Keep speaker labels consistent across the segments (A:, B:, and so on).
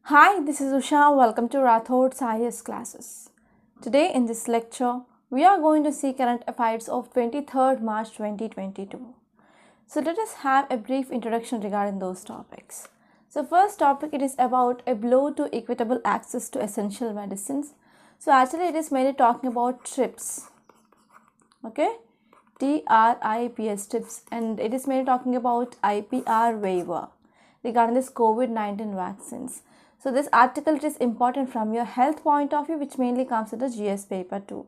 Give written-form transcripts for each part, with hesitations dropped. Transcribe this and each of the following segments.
A: Hi, this is Usha. Welcome to Rathod's IS classes. Today in this lecture, we are going to see current affairs of 23rd March 2022. So let us have a brief introduction regarding those topics. So first topic, it is about a blow to equitable access to essential medicines. So actually it is mainly talking about TRIPS. Okay, TRIPS TRIPS, and it is mainly talking about IPR waiver regarding this COVID-19 vaccines. So this article is important from your health point of view, which mainly comes in the GS paper too.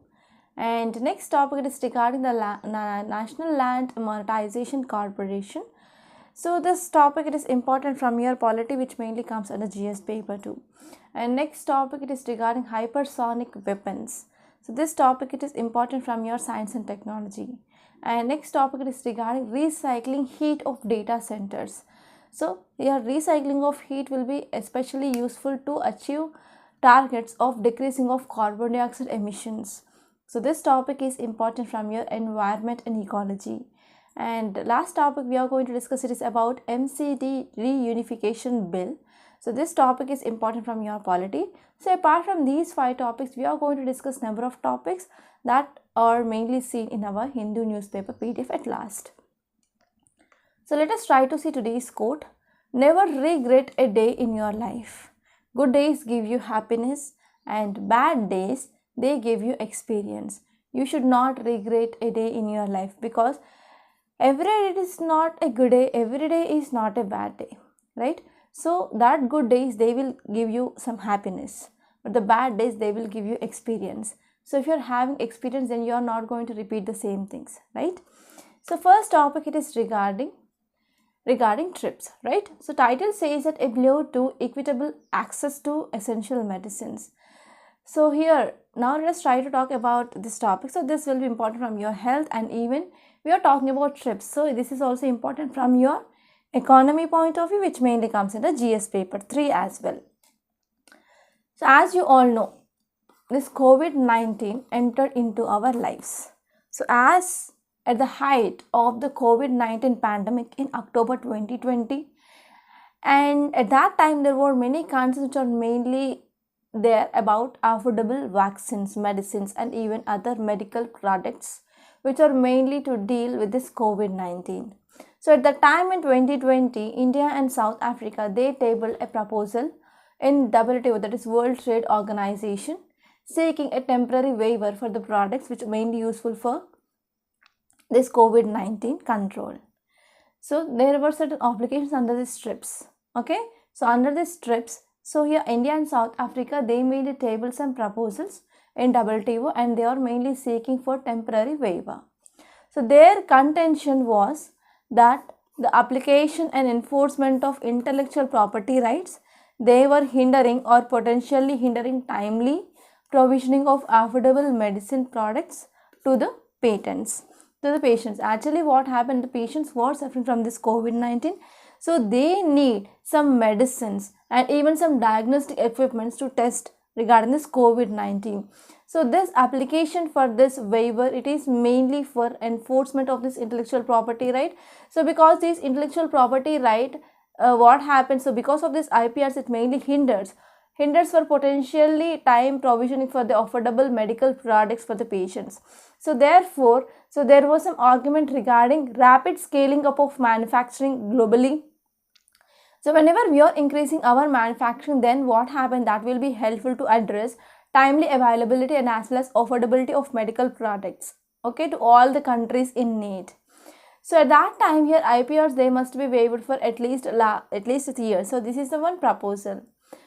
A: And next topic is regarding the National Land Monetization Corporation. So this topic it is important from your polity, which mainly comes under GS paper too. And next topic it is regarding hypersonic weapons. So this topic it is important from your science and technology. And next topic it is regarding recycling heat of data centers. So your recycling of heat will be especially useful to achieve targets of decreasing of carbon dioxide emissions. So this topic is important from your environment and ecology. And last topic we are going to discuss it is about MCD Reunification Bill. So this topic is important from your polity. So apart from these 5 topics, we are going to discuss number of topics that are mainly seen in our Hindu newspaper PDF at last. So let us try to see today's quote. Never regret a day in your life. Good days give you happiness and bad days, they give you experience. You should not regret a day in your life because every day is not a good day, every day is not a bad day, right? So that good days, they will give you some happiness, but the bad days, they will give you experience. So if you're having experience, then you're not going to repeat the same things, right? So first topic, it is regarding TRIPS, right? So title says that a blow to equitable access to essential medicines. So here, now let us try to talk about this topic. So this will be important from your health, and even we are talking about TRIPS. So this is also important from your economy point of view, which mainly comes in the GS paper 3 as well. So as you all know, this COVID-19 entered into our lives. So as at the height of the COVID-19 pandemic in October 2020, and at that time there were many concerns which are mainly there about affordable vaccines, medicines, and even other medical products which are mainly to deal with this COVID-19. So at the time in 2020, India and South Africa, they tabled a proposal in WTO, that is World Trade Organization, seeking a temporary waiver for the products which are mainly useful for this COVID-19 control. So there were certain obligations under this TRIPS. Okay, so under this TRIPS, so here India and South Africa, they mainly tabled some proposals in WTO, and they are mainly seeking for temporary waiver. So their contention was that the application and enforcement of intellectual property rights, they were hindering or potentially hindering timely provisioning of affordable medicine products to the patients. Actually, what happened, the patients were suffering from this COVID-19, so they need some medicines and even some diagnostic equipments to test regarding this COVID-19. So this application for this waiver, it is mainly for enforcement of this intellectual property right. So because this intellectual property right, what happens, so because of this IPRs, it mainly hinders for potentially time provisioning for the affordable medical products for the patients. So therefore, there was some argument regarding rapid scaling up of manufacturing globally. So whenever we are increasing our manufacturing, then what happened, that will be helpful to address timely availability and as well as affordability of medical products, okay, to all the countries in need. So at that time here, IPRs, they must be waived for at least a year. So this is the one proposal.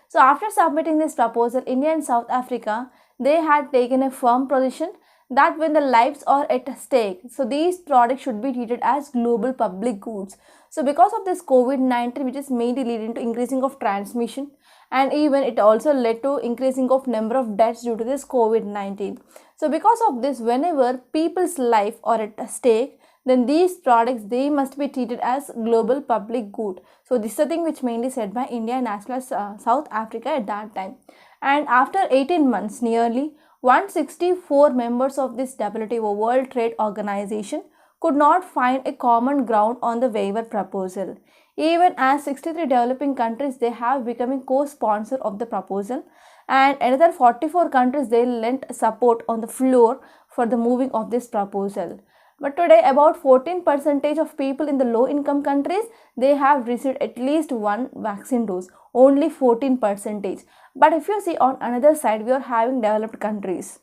A: So after submitting this proposal, India and South Africa, they had taken a firm position that when the lives are at stake, so these products should be treated as global public goods. So because of this COVID-19, which is mainly leading to increasing of transmission, and even it also led to increasing of number of deaths due to this COVID-19. So because of this, whenever people's life are at stake, then these products, they must be treated as global public good. So this is the thing which mainly said by India and as well as South Africa at that time. And after 18 months, nearly 164 members of this WTO World Trade Organization could not find a common ground on the waiver proposal. even as 63 developing countries they have becoming co-sponsor of the proposal, and another 44 countries they lent support on the floor for the moving of this proposal. But today about 14% of people in the low income countries they have received at least one vaccine dose, only 14%. But if you see on another side, we are having developed countries.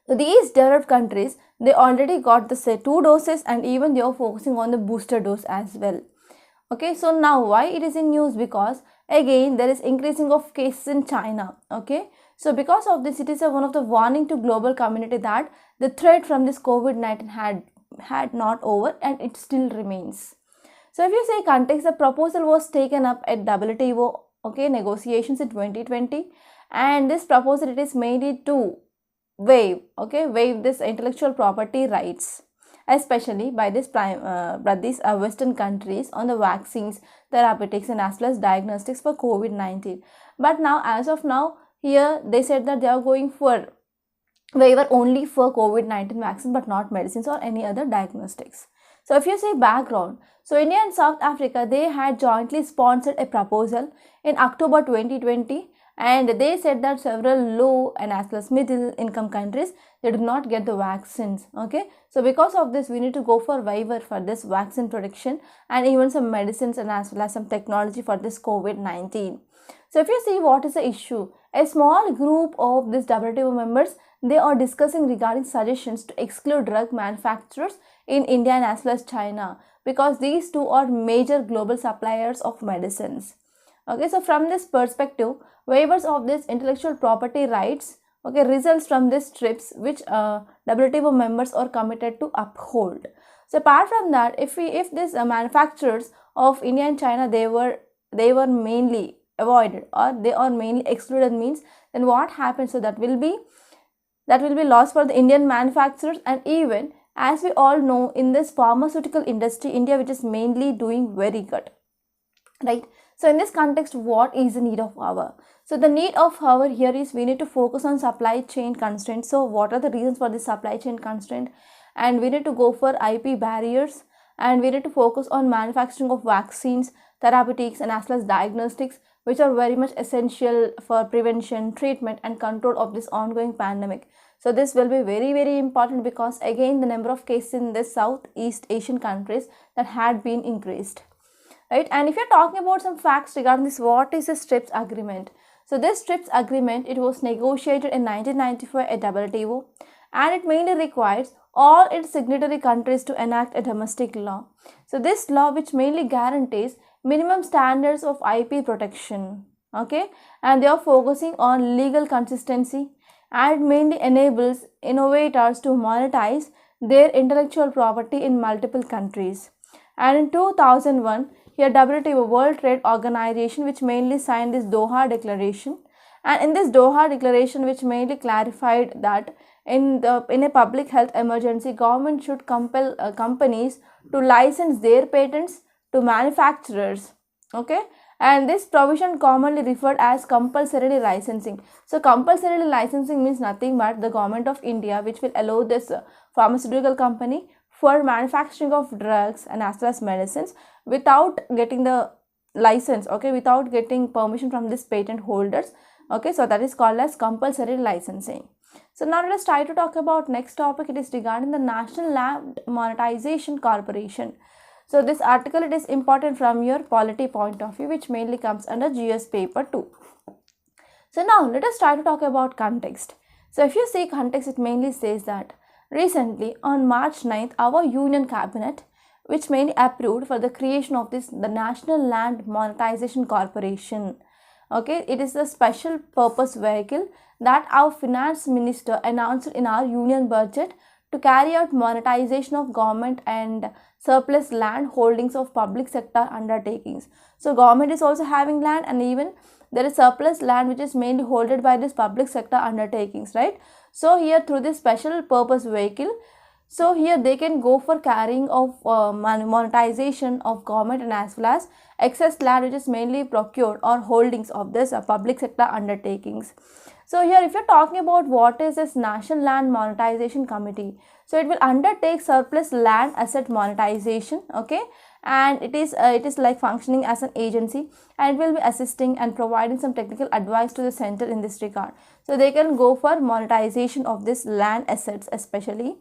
A: So these developed countries they already got the say 2 doses, and even they are focusing on the booster dose as well. Okay, so now why it is in news? Because again there is increasing of cases in China. Okay, so because of this, it is one of the warning to global community that the threat from this COVID-19 had not over and it still remains. So if you say context, the proposal was taken up at WTO negotiations in 2020, and this proposal it is made to waive this intellectual property rights, especially by these Western countries on the vaccines, therapeutics, and as well as diagnostics for COVID-19. But now, as of now, here they said that they are going for waiver only for COVID-19 vaccine, but not medicines or any other diagnostics. So if you say background, so India and South Africa, they had jointly sponsored a proposal in October 2020, and they said that several low and as well as middle income countries they do not get the vaccines. Okay, so because of this we need to go for waiver for this vaccine protection and even some medicines and as well as some technology for this COVID-19. So if you see what is the issue, a small group of these WTO members they are discussing regarding suggestions to exclude drug manufacturers in India and as well as China, because these two are major global suppliers of medicines. Okay, so from this perspective, waivers of this intellectual property rights results from these trips which WTO members are committed to uphold. So apart from that, if these manufacturers of India and China they were mainly avoided or they are mainly excluded, means then what happens? So that will be loss for the Indian manufacturers. And even as we all know, in this pharmaceutical industry, India which is mainly doing very good, right? So in this context, what is the need of our? So the need of our here is we need to focus on supply chain constraints. So what are the reasons for this supply chain constraint? And we need to go for IP barriers, and we need to focus on manufacturing of vaccines, therapeutics, and as well as diagnostics, which are very much essential for prevention, treatment, and control of this ongoing pandemic. So this will be very, very important, because again the number of cases in the Southeast Asian countries that had been increased. Right, and if you're talking about some facts regarding this, what is the TRIPS agreement? So this TRIPS agreement, it was negotiated in 1994 at WTO, and it mainly requires all its signatory countries to enact a domestic law. So this law which mainly guarantees minimum standards of IP protection, okay, and they are focusing on legal consistency, and it mainly enables innovators to monetize their intellectual property in multiple countries. And in 2001, here WTO, World Trade Organization, which mainly signed this Doha Declaration, and in this Doha Declaration, which mainly clarified that in a public health emergency, government should compel companies to license their patents to manufacturers. Okay, and this provision commonly referred as compulsory licensing. So compulsory licensing means nothing but the government of India which will allow this pharmaceutical company for manufacturing of drugs and as well as medicines without getting the license, okay, without getting permission from this patent holders. Okay, so that is called as compulsory licensing. So now let us try to talk about next topic. It is regarding the National Land Monetization Corporation. So this article, it is important from your polity point of view, which mainly comes under GS paper 2. So now let us try to talk about context. So if you see context, it mainly says that recently on March 9th, our Union Cabinet, which mainly approved for the creation of the National Land Monetization Corporation. Okay, it is a special purpose vehicle that our finance minister announced in our union budget to carry out monetization of government and surplus land holdings of public sector undertakings. So government is also having land, and even there is surplus land which is mainly holded by this public sector undertakings, right? So here through this special purpose vehicle, so here they can go for carrying of monetization of government and as well as excess land which is mainly procured or holdings of this public sector undertakings. So here if you're talking about what is this National Land Monetization Committee, so it will undertake surplus land asset monetization, okay, and it is like functioning as an agency, and it will be assisting and providing some technical advice to the center in this regard. So they can go for monetization of this land assets especially.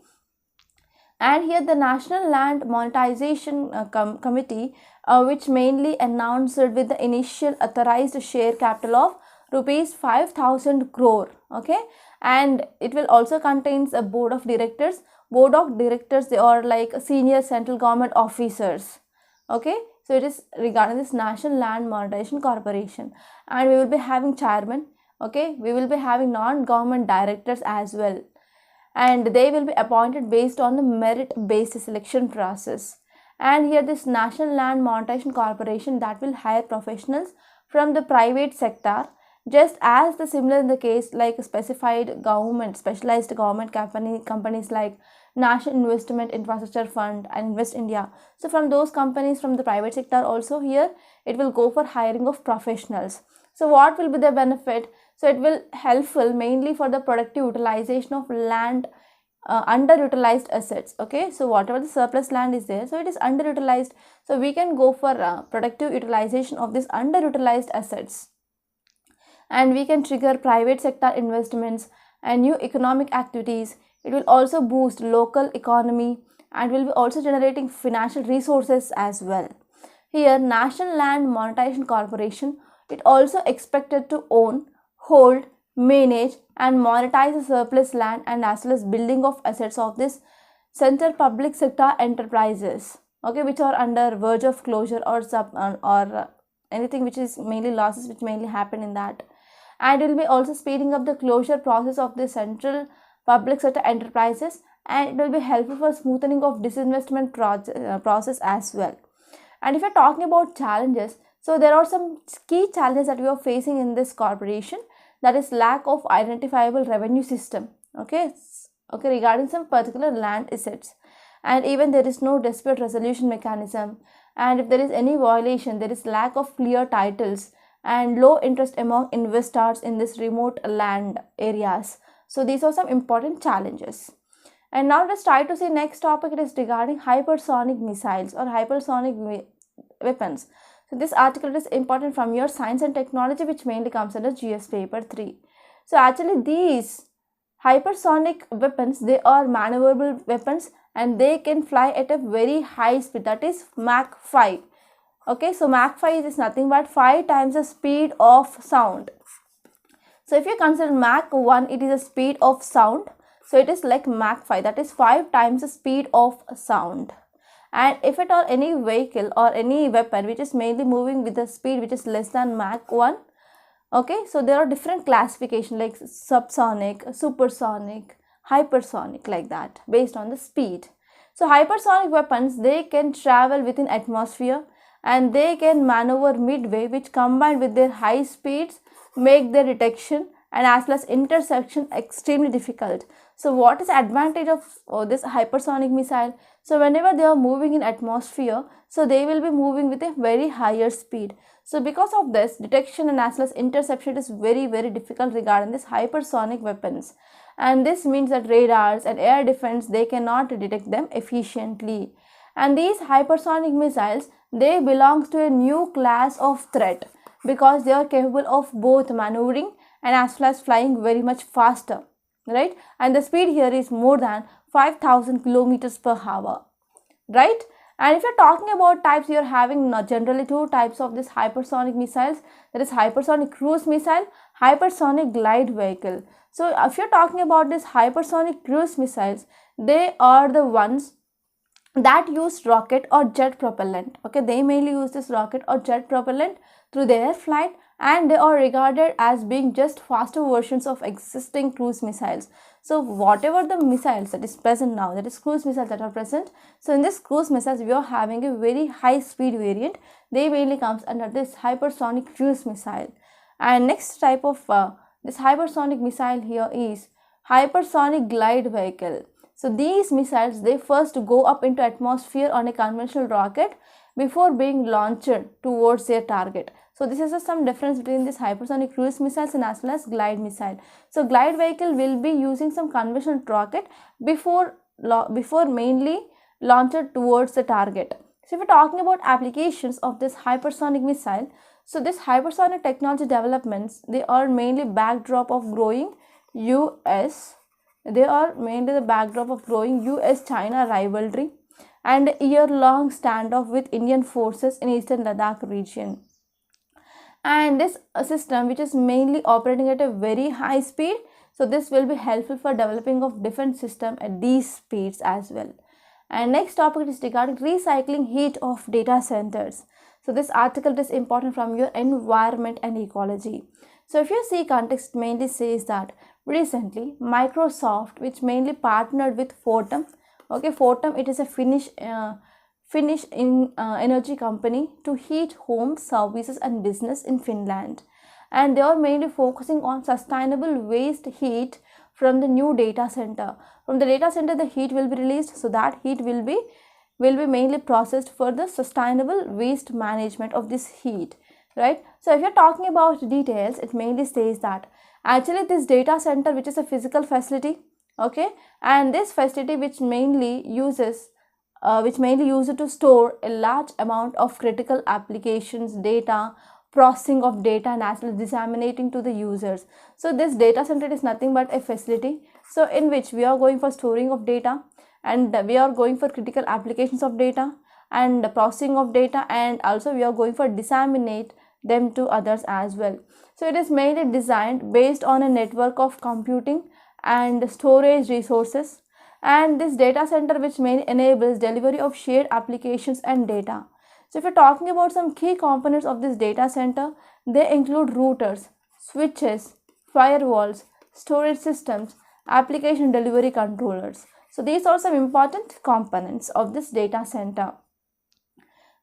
A: And here the National Land Monetization Committee, which mainly announced with the initial authorized share capital of rupees 5,000 crore, okay, and it will also contains a board of directors. Board of directors, they are like senior central government officers, okay. So it is regarding this National Land Monetization Corporation, and we will be having chairman, okay, we will be having non-government directors as well, and they will be appointed based on the merit based selection process. And here this National Land Monetization Corporation, that will hire professionals from the private sector, just as the similar in the case like specified government, specialized government companies like National Investment Infrastructure Fund and Invest India. So from those companies from the private sector also, here it will go for hiring of professionals. So what will be the benefit? So it will helpful mainly for the productive utilization of land, underutilized assets, okay. So whatever the surplus land is there, so it is underutilized, so we can go for productive utilization of this underutilized assets, and we can trigger private sector investments and new economic activities. It will also boost local economy and will be also generating financial resources as well. Here National Land Monetization Corporation, it also expected to own, hold, manage and monetize the surplus land and as well as building of assets of this center public sector enterprises, okay, which are under verge of closure or anything which is mainly losses which mainly happen in that. And it will be also speeding up the closure process of the central public sector enterprises, and it will be helpful for smoothing of disinvestment process as well. And if you're talking about challenges, so there are some key challenges that we are facing in this corporation, that is lack of identifiable revenue system, okay, regarding some particular land assets, and even there is no dispute resolution mechanism, and if there is any violation, there is lack of clear titles and low interest among investors in this remote land areas. So these are some important challenges. And now let's try to see next topic. It is regarding hypersonic missiles or hypersonic weapons. So this article is important from your science and technology, which mainly comes under GS paper 3. So actually these hypersonic weapons, they are maneuverable weapons and they can fly at a very high speed, that is Mach 5. Okay, so Mach 5 is nothing but 5 times the speed of sound. So if you consider Mach 1, it is a speed of sound. So it is like Mach 5, that is 5 times the speed of sound. And if it are any vehicle or any weapon which is mainly moving with a speed which is less than Mach 1, okay, so there are different classification like subsonic, supersonic, hypersonic, like that, based on the speed. So hypersonic weapons, they can travel within atmosphere and they can maneuver midway, which combined with their high speeds make their detection and as well as interception extremely difficult. So what is the advantage of this hypersonic missile? So whenever they are moving in atmosphere, so they will be moving with a very higher speed. So because of this, detection and as well as interception is very difficult regarding this hypersonic weapons. And this means that radars and air defense, they cannot detect them efficiently. And these hypersonic missiles, they belong to a new class of threat because they are capable of both maneuvering and as well as flying very much faster, right? And the speed here is more than 5,000 kilometers per hour, right? And if you're talking about types, you're having generally two types of this hypersonic missiles, that is hypersonic cruise missile, hypersonic glide vehicle. So if you're talking about this hypersonic cruise missiles, they are the ones that use rocket or jet propellant, okay, they mainly use this rocket or jet propellant through their flight, and they are regarded as being just faster versions of existing cruise missiles. So whatever the missiles that is present now, that is cruise missiles that are present, so in this cruise missiles we are having a very high speed variant, they mainly comes under this hypersonic cruise missile. And next type of this hypersonic missile here is hypersonic glide vehicle. So these missiles, they first go up into atmosphere on a conventional rocket before being launched towards their target. So this is some difference between this hypersonic cruise missiles and as well as glide missile. So glide vehicle will be using some conventional rocket before mainly launched towards the target. So if we're talking about applications of this hypersonic missile, so this hypersonic technology developments, they are mainly backdrop of growing US, they are mainly the backdrop of growing US-China rivalry and a year-long standoff with Indian forces in eastern Ladakh region. And this system, which is mainly operating at a very high speed, so this will be helpful for developing of defense system at these speeds as well. And next topic is regarding recycling heat of data centers. So this article is important from your environment and ecology. So if you see context, mainly says that recently Microsoft, which mainly partnered with Fortum, okay, Fortum, it is a Finnish energy company to heat homes, services and business in Finland, and they are mainly focusing on sustainable waste heat from the new data center. From the data center, the heat will be released, so that heat will be mainly processed for the sustainable waste management of this heat, right? So if you're talking about details, it mainly says that actually this data center, which is a physical facility, okay, and this facility which mainly uses to store a large amount of critical applications data, processing of data, and as well as disseminating to the users. So this data center is nothing but a facility, so in which we are going for storing of data, and we are going for critical applications of data and the processing of data, and also we are going for disseminate them to others as well. So it is mainly designed based on a network of computing and storage resources, and this data center which mainly enables delivery of shared applications and data. So if you're talking about some key components of this data center, they include routers, switches, firewalls, storage systems, application delivery controllers. So these are some important components of this data center.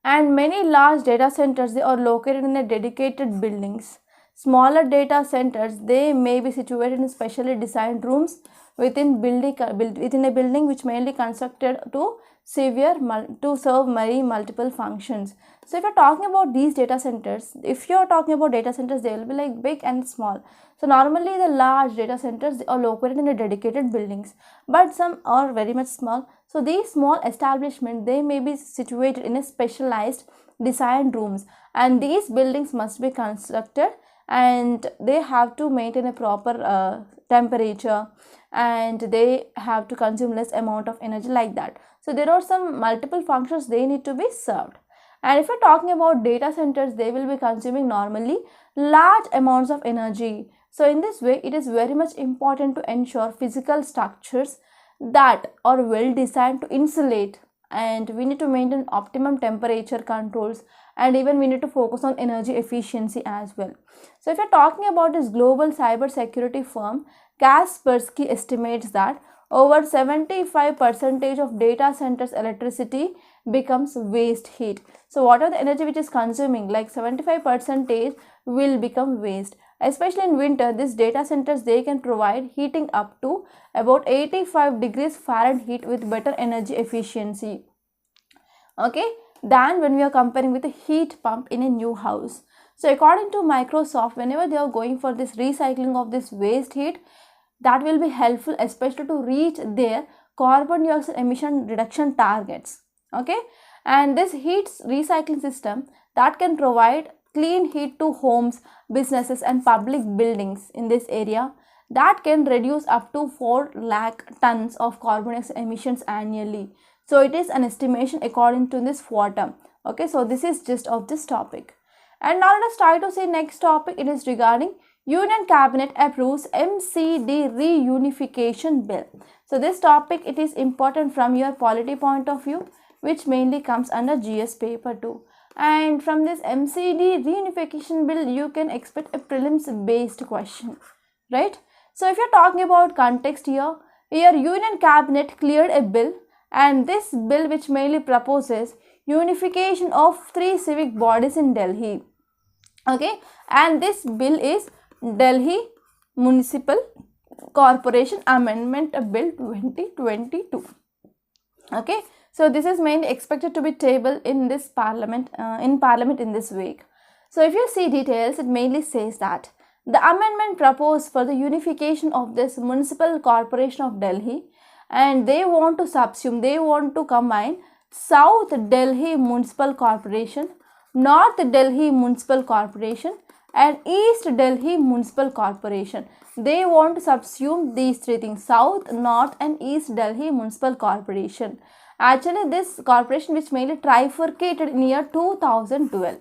A: And many large data centers, they are located in a dedicated buildings. Smaller data centers, they may be situated in specially designed rooms within a building which mainly constructed to serve many multiple functions. So if you're talking about these data centers, they will be like big and small. So normally the large data centers, they are located in a dedicated buildings, but some are very much small. So these small establishments, they may be situated in a specialized designed rooms, and these buildings must be constructed and they have to maintain a proper temperature, and they have to consume less amount of energy like that. So there are some multiple functions they need to be served. And if you're talking about data centers, they will be consuming normally large amounts of energy. So in this way, it is very much important to ensure physical structures that are well designed to insulate, and we need to maintain optimum temperature controls, and even we need to focus on energy efficiency as well. So if you're talking about this global cyber security firm, Kaspersky estimates that over 75% of data centers electricity becomes waste heat. So whatever the energy which is consuming, like 75% will become waste. Especially in winter, these data centers, they can provide heating up to about 85 degrees Fahrenheit with better energy efficiency, okay, than when we are comparing with a heat pump in a new house. So according to Microsoft, whenever they are going for this recycling of this waste heat, that will be helpful especially to reach their carbon dioxide emission reduction targets, okay. And this heat recycling system, that can provide clean heat to homes, businesses and public buildings in this area, that can reduce up to 4 lakh tons of carbon dioxide emissions annually. So it is an estimation according to this Fortum, okay. So this is just of this topic. And now let us try to see next topic. It is regarding Union Cabinet approves MCD Reunification Bill. So this topic, it is important from your polity point of view, which mainly comes under GS paper 2. And from this MCD Reunification Bill, you can expect a prelims based question, right? So if you're talking about context here, Union Cabinet cleared a bill, and this bill which mainly proposes unification of 3 civic bodies in Delhi, okay. And this bill is Delhi Municipal Corporation Amendment Bill 2022, okay. So this is mainly expected to be tabled in this parliament in this week. So if you see details, it mainly says that the amendment proposed for the unification of this Municipal Corporation of Delhi, and they want to subsume, they want to combine South Delhi Municipal Corporation, North Delhi Municipal Corporation and East Delhi Municipal Corporation. They want to subsume these three things: South, North and East Delhi Municipal Corporation. Actually, this corporation which mainly trifurcated in year 2012.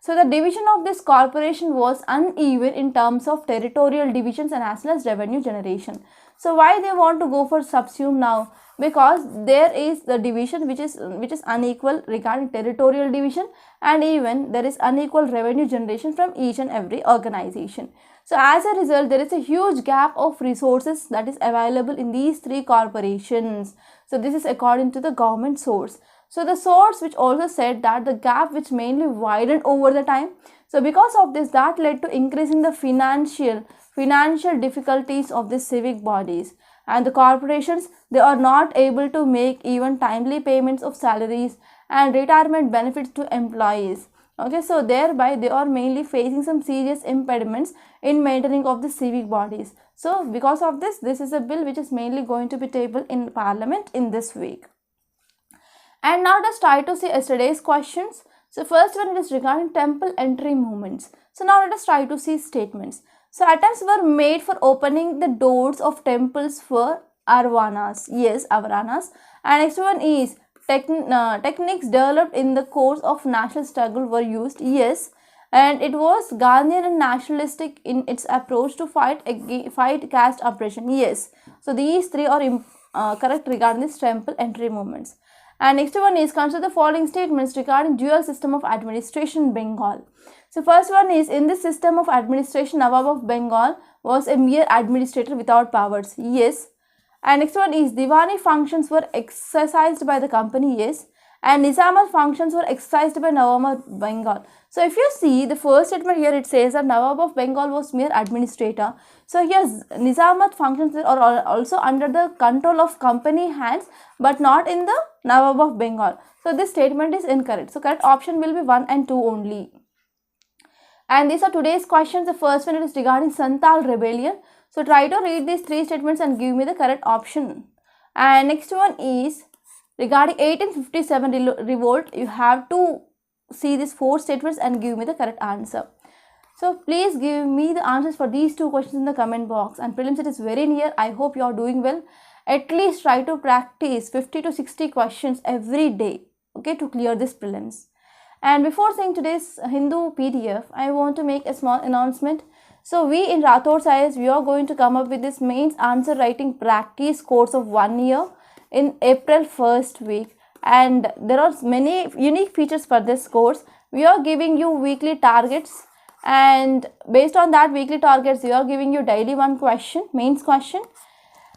A: So the division of this corporation was uneven in terms of territorial divisions and as well as revenue generation. So why they want to go for subsume now? Because there is the division which is unequal regarding territorial division, and even there is unequal revenue generation from each and every organization. So as a result, there is a huge gap of resources that is available in these three corporations. So this is according to the government source. So the source which also said that the gap which mainly widened over the time. So because of this, that led to increasing the financial difficulties of the civic bodies, and the corporations, they are not able to make even timely payments of salaries and retirement benefits to employees. Okay, so thereby they are mainly facing some serious impediments in maintaining of the civic bodies. So because of this, this is a bill which is mainly going to be tabled in Parliament in this week. And now let's try to see yesterday's questions. So first one is regarding temple entry movements. So now let us try to see statements. So attempts were made for opening the doors of temples for arvanas. Yes, arvanas. And next one is techniques developed in the course of national struggle were used. Yes. And it was Gandhian and nationalistic in its approach to fight caste oppression. Yes. So these three are correct regarding this temple entry movements. And next one is consider the following statements regarding dual system of administration in Bengal. So first one is, in this system of administration, Nawab of Bengal was a mere administrator without powers. Yes. And next one is, Diwani functions were exercised by the company. Yes. And Nizamat functions were exercised by Nawab of Bengal. So if you see the first statement here, it says that Nawab of Bengal was mere administrator. So here Nizamat functions are also under the control of company hands, but not in the Nawab of Bengal. So this statement is incorrect. So correct option will be 1 and 2 only. And these are today's questions. The first one is regarding Santal rebellion. So try to read these three statements and give me the correct option. And next one is regarding 1857 revolt. You have to see these four statements and give me the correct answer. So please give me the answers for these two questions in the comment box. And prelims, it is very near. I hope you are doing well. At least try to practice 50 to 60 questions every day, okay, to clear this prelims. And before seeing today's Hindu PDF, I want to make a small announcement. So we in Rathod IAS, we are going to come up with this mains answer writing practice course of 1 year in April 1st week. And there are many unique features for this course. We are giving you weekly targets, and based on that weekly targets, we are giving you daily one question, mains question.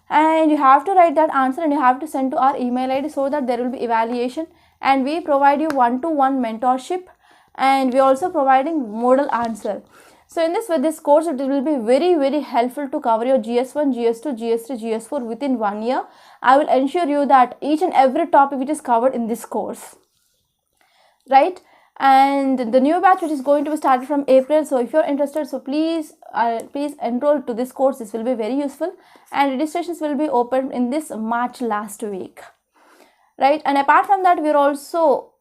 A: And you have to write that answer and you have to send to our email ID so that there will be evaluation. And we provide you one-to-one mentorship, and we are also providing model answer. So in this course, it will be very helpful to cover your GS1, GS2, GS3, GS4 within 1 year. I will ensure you that each and every topic which is covered in this course, right? And the new batch which is going to be started from April. So if you are interested, so please enroll to this course. This will be very useful, and registrations will be opened in this March last week. Right, and apart from that, we are also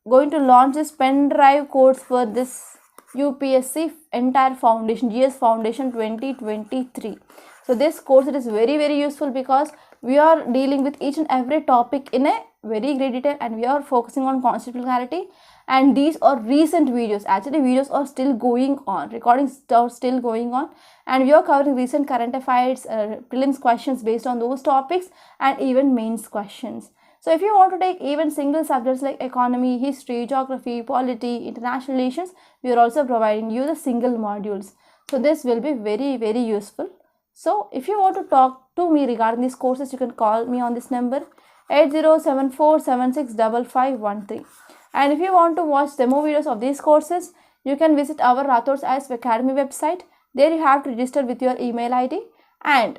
A: going to launch this pen drive course for this UPSC entire foundation, GS Foundation 2023. So this course, it is very useful because we are dealing with each and every topic in a very great detail, and we are focusing on conceptual clarity. And these are recent videos. Actually, videos are still going on, recordings are still going on, and we are covering recent current affairs, prelims questions based on those topics, and even mains questions. So if you want to take even single subjects like economy, history, geography, polity, international relations, we are also providing you the single modules. So this will be very useful. So if you want to talk to me regarding these courses, you can call me on this number 8074765513. And if you want to watch demo videos of these courses, you can visit our Rathod IAS Academy website. There you have to register with your email ID, and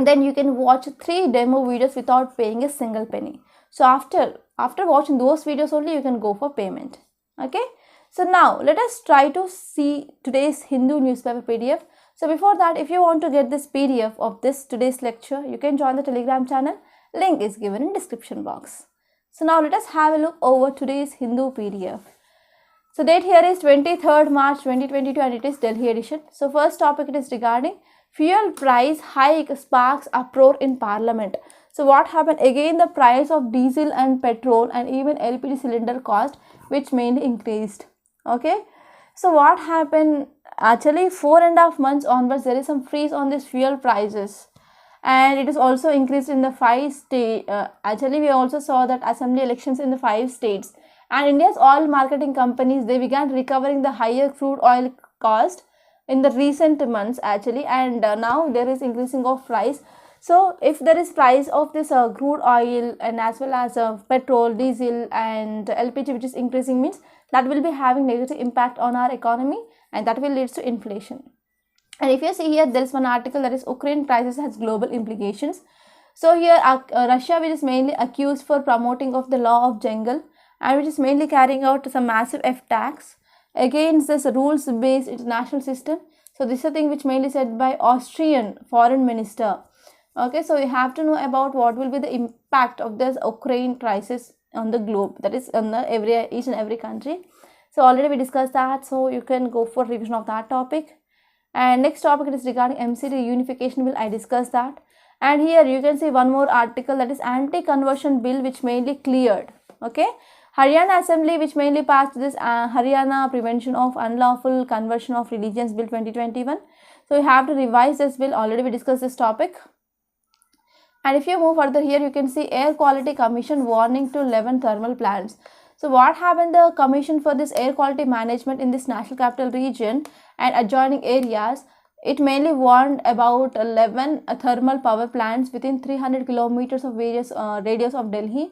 A: then you can watch 3 demo videos without paying a single penny. So after watching those videos only, you can go for payment. Okay. So now let us try to see today's Hindu newspaper PDF. So before that, if you want to get this PDF of today's lecture, you can join the Telegram channel. Link is given in description box. So now let us have a look over today's Hindu PDF. So date here is 23rd March 2022 and it is Delhi edition. So first topic it is regarding fuel price hike sparks uproar in parliament. So what happened? Again the price of diesel and petrol and even LPG cylinder cost which mainly increased. Okay. So what happened? Actually 4.5 months onwards there is some freeze on this fuel prices. And it is also increased in the 5 states. Actually we also saw that assembly elections in the 5 states. And India's oil marketing companies, they began recovering the higher crude oil cost in the recent months actually, and now there is increasing of price. So if there is price of this crude oil and as well as petrol, diesel and LPG which is increasing, means that will be having negative impact on our economy and that will lead to inflation. And if you see here, there is one article that is Ukraine crisis has global implications. So here Russia, which is mainly accused for promoting of the law of jungle and which is mainly carrying out some massive attacks against this rules-based international system. So this is a thing which mainly said by Austrian foreign minister. Okay, so you have to know about what will be the impact of this Ukraine crisis on the globe, that is on the each and every country. So already we discussed that, so you can go for revision of that topic. And next topic is regarding MC reunification bill. I discussed that. And here you can see one more article, that is anti-conversion bill which mainly cleared. Okay. Haryana Assembly which mainly passed this Haryana Prevention of Unlawful Conversion of Religions Bill 2021. So you have to revise this bill. Already we discussed this topic. And if you move further here, you can see Air Quality Commission warning to 11 thermal plants. So what happened? The commission for this air quality management in this national capital region and adjoining areas, it mainly warned about 11 thermal power plants within 300 kilometers of various radius of Delhi.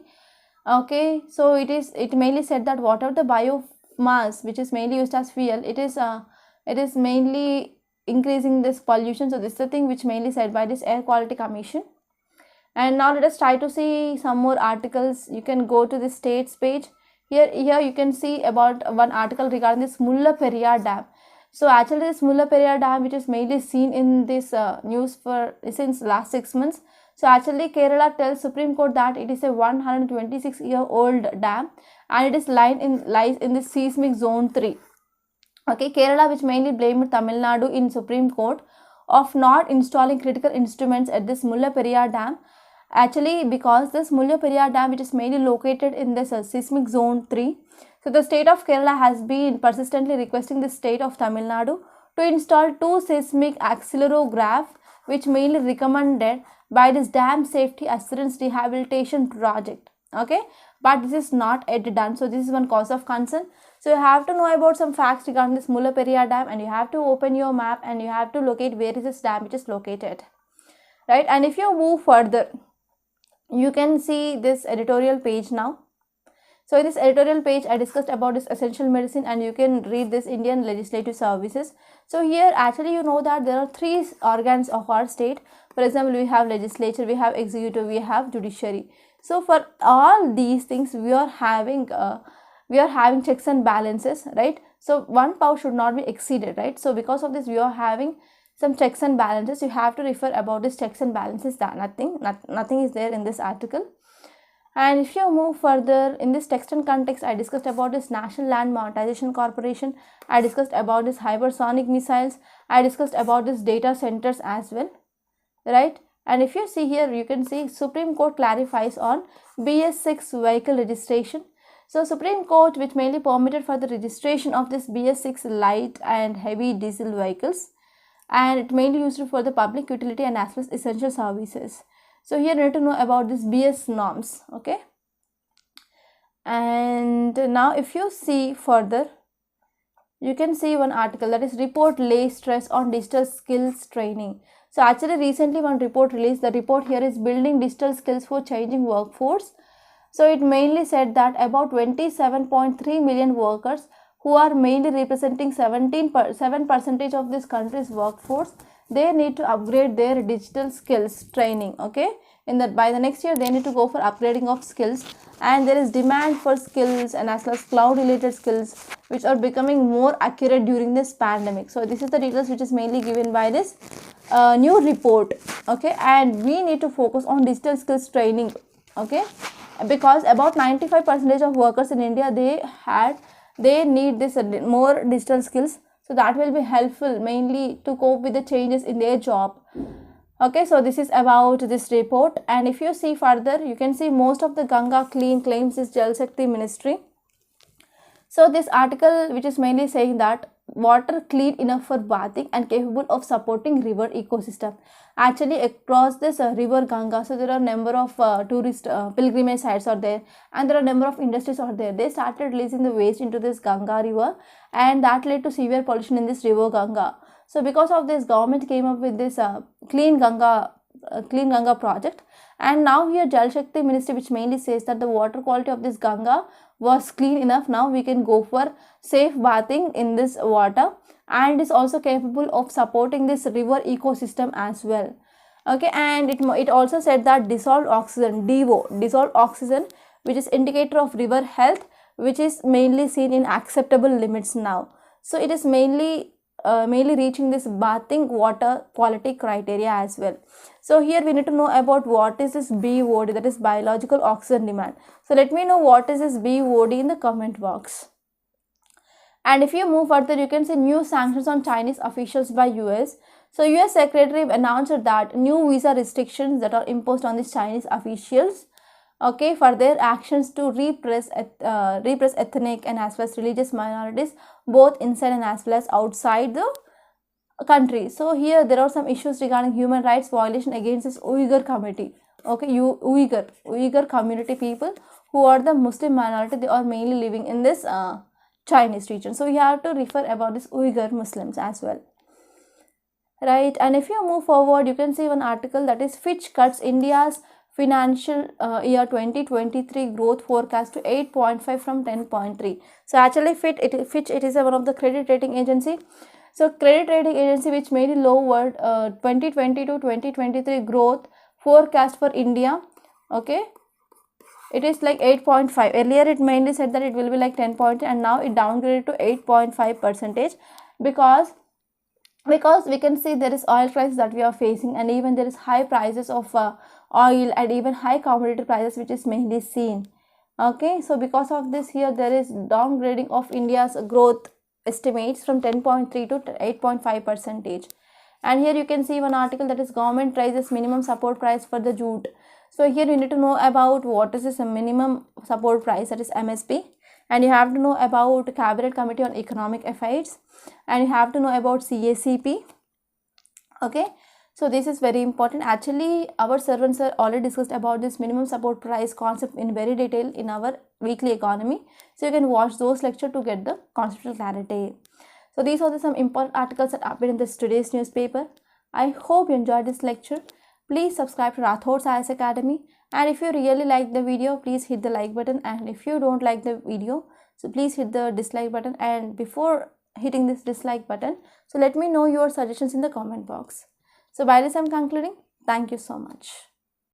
A: Okay, so it mainly said that whatever the biomass which is mainly used as fuel, it is mainly increasing this pollution. So this is the thing which mainly said by this Air Quality Commission. And now let us try to see some more articles. You can go to the states page. Here you can see about one article regarding this Mullaperiyar Dam. So actually this Mullaperiyar Dam, which is mainly seen in this news for since last 6 months. So actually Kerala tells Supreme Court that it is a 126-year-old dam and it is lies in the seismic zone 3. Okay, Kerala which mainly blamed Tamil Nadu in Supreme Court of not installing critical instruments at this Mullaperiyar Dam. Actually because this Mullaperiyar Dam, which is mainly located in this seismic zone 3. So the state of Kerala has been persistently requesting the state of Tamil Nadu to install 2 seismic accelerographs which mainly recommended by this dam safety assurance rehabilitation project. Okay, but this is not yet done. So this is one cause of concern. So you have to know about some facts regarding this Mullaperiyar Dam and you have to open your map and you have to locate where is this dam which is located, right? And if you move further, you can see this editorial page now. So in this editorial page, I discussed about this essential medicine and you can read this Indian Legislative Services. So here actually you know that there are 3 organs of our state. For example, we have legislature, we have executive, we have judiciary. So for all these things, we are having checks and balances, right? So one power should not be exceeded, right? So because of this, we are having some checks and balances. You have to refer about this checks and balances. That nothing is there in this article. And if you move further in this text and context, I discussed about this National Land Monetization Corporation. I discussed about this hypersonic missiles. I discussed about this data centers as well, right? And if you see here, you can see Supreme Court clarifies on BS6 vehicle registration. So Supreme Court, which mainly permitted for the registration of this BS6 light and heavy diesel vehicles, and it mainly used for the public utility and as well as essential services. So here you need to know about this BS norms. Okay, and now if you see further, you can see one article, that is report lays stress on digital skills training. So actually recently one report released. The report here is building digital skills for changing workforce. So it mainly said that about 27.3 million workers who are mainly representing 7% of this country's workforce, they need to upgrade their digital skills training. Okay, by the next year they need to go for upgrading of skills, and there is demand for skills and as well as cloud related skills which are becoming more accurate during this pandemic. So this is the details which is mainly given by this new report. Okay, and we need to focus on digital skills training. Okay, because about 95% of workers in India, they need this more digital skills, so that will be helpful mainly to cope with the changes in their job. Okay, so this is about this report, and if you see further, you can see most of the Ganga clean claims this Jal Shakti ministry. So this article, which is mainly saying that water clean enough for bathing and capable of supporting river ecosystem. Actually, across this river Ganga, so there are number of tourist pilgrimage sites are there, and there are number of industries are there. They started releasing the waste into this Ganga river, and that led to severe pollution in this river Ganga. So because of this, government came up with this clean Ganga project, and now here Jal Shakti ministry, which mainly says that the water quality of this Ganga was clean enough. Now we can go for safe bathing in this water, and is also capable of supporting this river ecosystem as well. Okay, and it also said that dissolved oxygen, DO, dissolved oxygen, which is indicator of river health, which is mainly seen in acceptable limits now. So it is mainly reaching this bathing water quality criteria as well. So here we need to know about what is this BOD, that is biological oxygen demand. So let me know what is this BOD in the comment box. And if you move further, you can see new sanctions on Chinese officials by US. So US Secretary announced that new visa restrictions that are imposed on these Chinese officials, okay, for their actions to repress ethnic and as well as religious minorities, both inside and as well as outside the country. So here there are some issues regarding human rights violation against this Uyghur community. Okay, Uyghur community people who are the Muslim minority, they are mainly living in this Chinese region. So we have to refer about this Uyghur Muslims as well. Right, and if you move forward, you can see one article that is Fitch cuts India's financial year 2023 growth forecast to 8.5 from 10.3. So actually Fitch it is one of the credit rating agency. So credit rating agency which made it lowered 2020 to 2023 growth forecast for India. Okay, it is like 8.5. Earlier it mainly said that it will be like 10 point, and now it downgraded to 8.5% because we can see there is oil crisis that we are facing, and even there is high prices of oil and even high commodity prices which is mainly seen. Okay, so because of this, here there is downgrading of India's growth estimates from 10.3 to 8.5%. And here you can see one article that is government raises minimum support price for the jute. So here you need to know about what is this minimum support price, that is MSP, and you have to know about Cabinet Committee on Economic Affairs, and you have to know about CACP. Okay, so this is very important. Actually our servants are already discussed about this minimum support price concept in very detail in our weekly economy, so you can watch those lectures to get the conceptual clarity. So these are some important articles that appeared in this today's newspaper. I hope you enjoyed this lecture. Please subscribe to Rathod's IAS Academy, and if you really like the video, please hit the like button, and if you don't like the video, so please hit the dislike button. And before hitting this dislike button, so let me know your suggestions in the comment box. So by this I'm concluding. Thank you so much.